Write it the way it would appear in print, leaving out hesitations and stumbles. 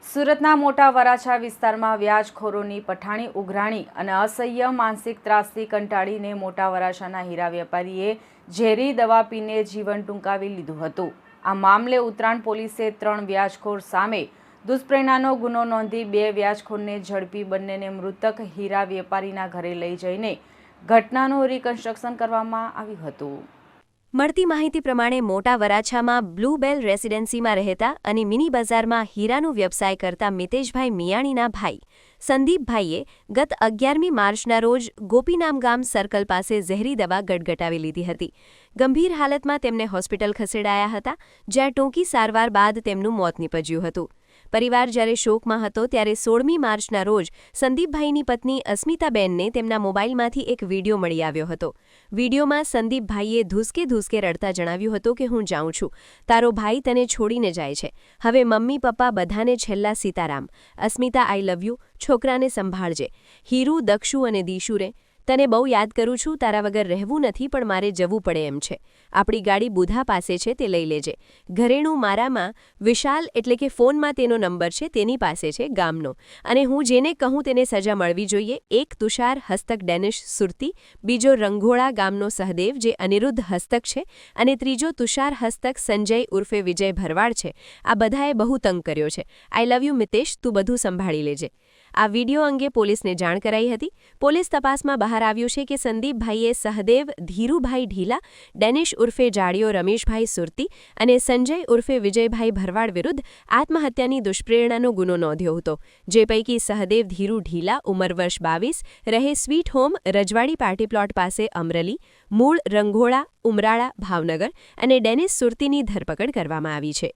સુરતના મોટા વરાછા વિસ્તારમાં વ્યાજખોરોની પઠાણી ઉઘરાણી અને અસહ્ય માનસિક ત્રાસથી કંટાળીને મોટા વરાછાના હીરા વેપારીએ ઝેરી દવા પીને જીવન ટૂંકાવી લીધું હતું। આ મામલે ઉત્તરાણ પોલીસે 3 વ્યાજખોર સામે દુષ્પ્રેરણાનો ગુનો નોંધી 2 વ્યાજખોરને ઝડપી બંનેને મૃતક હીરા વેપારીના ઘરે લઈ જઈને ઘટનાનું રિકન્સ્ટ્રક્શન કરવામાં આવ્યું હતું। મળતી માહિતી પ્રમાણે મોટા વરાછામાં બ્લુબેલ રેસિડેન્સીમાં રહેતા અને મિની બજારમાં હીરાનો વ્યવસાય કરતા મિતેશભાઈ મિયાણીના ભાઈ સંદીપભાઈએ ગત 11મી માર્ચના રોજ ગોપીનામ ગામ સર્કલ પાસે ઝેરી દવા ગટગટાવી લીધી હતી। ગંભીર હાલતમાં તેમને હોસ્પિટલ ખસેડાયા હતા, જ્યાં ટૂંકી સારવાર બાદ તેમનું મોત નીપજ્યું હતું। પરિવાર જ્યારે શોકમાં હતો ત્યારે 16મી માર્ચના રોજ સંદીપભાઈની પત્ની અસ્મિતાબેનને તેમના મોબાઈલમાંથી એક વિડીયો મળી આવ્યો હતો। વિડીયોમાં સંદીપભાઈએ ધૂસકે રડતા જણાવ્યું હતું કે હું જાઉં છું, તારો ભાઈ તને છોડીને જાય છે, હવે મમ્મી પપ્પા બધાને છેલ્લા સીતારામ, અસ્મિતા આઈ લવ યુ, છોકરાને સંભાળજે, હીરુ, દક્ષુ અને દીશુરે, તને બહુ યાદ કરું છું, તારા વગર રહેવું નથી પણ મારે જવું પડે એમ છે, આપણી ગાડી બુધા પાસે છે તે લઈ લેજે, ઘરેણું મારામાં વિશાલ એટલે કે ફોનમાં તેનો નંબર છે તેની પાસે છે ગામનો, અને હું જેને કહું તેને સજા મળવી જોઈએ। એક તુષાર હસ્તક ડેનિશ સુરતી, બીજો રંઘોળા ગામનો સહદેવ જે અનિરુદ્ધ હસ્તક છે અને ત્રીજો તુષાર હસ્તક સંજય ઉર્ફે વિજય ભરવાડ છે। આ બધાએ બહુ તંગ કર્યો છે, આઈ લવ યુ મિતેશ, તું બધું સંભાળી લેજે। આ વિડીયો અંગે પોલીસને જાણ કરાઈ હતી। પોલીસ તપાસમાં બહાર આવ્યું છે કે સંદીપભાઈએ સહદેવ ધીરુભાઈ ઢીલા, ડેનિશ ઉર્ફે જાડિયો રમેશભાઈ સુરતી અને સંજય ઉર્ફે વિજયભાઈ ભરવાડ વિરુદ્ધ આત્મહત્યાની દુષ્પ્રેરણાનો ગુનો નોંધ્યો હતો, જે પૈકી સહદેવ ધીરુ ઢીલા ઉંમર વર્ષ 22, રહે સ્વીટ હોમ રજવાડી પાર્ટી પ્લોટ પાસે અમરેલી, મૂળ રંઘોળા ઉમરાળા ભાવનગર અને ડેનિશ સુરતીની ધરપકડ કરવામાં આવી છે।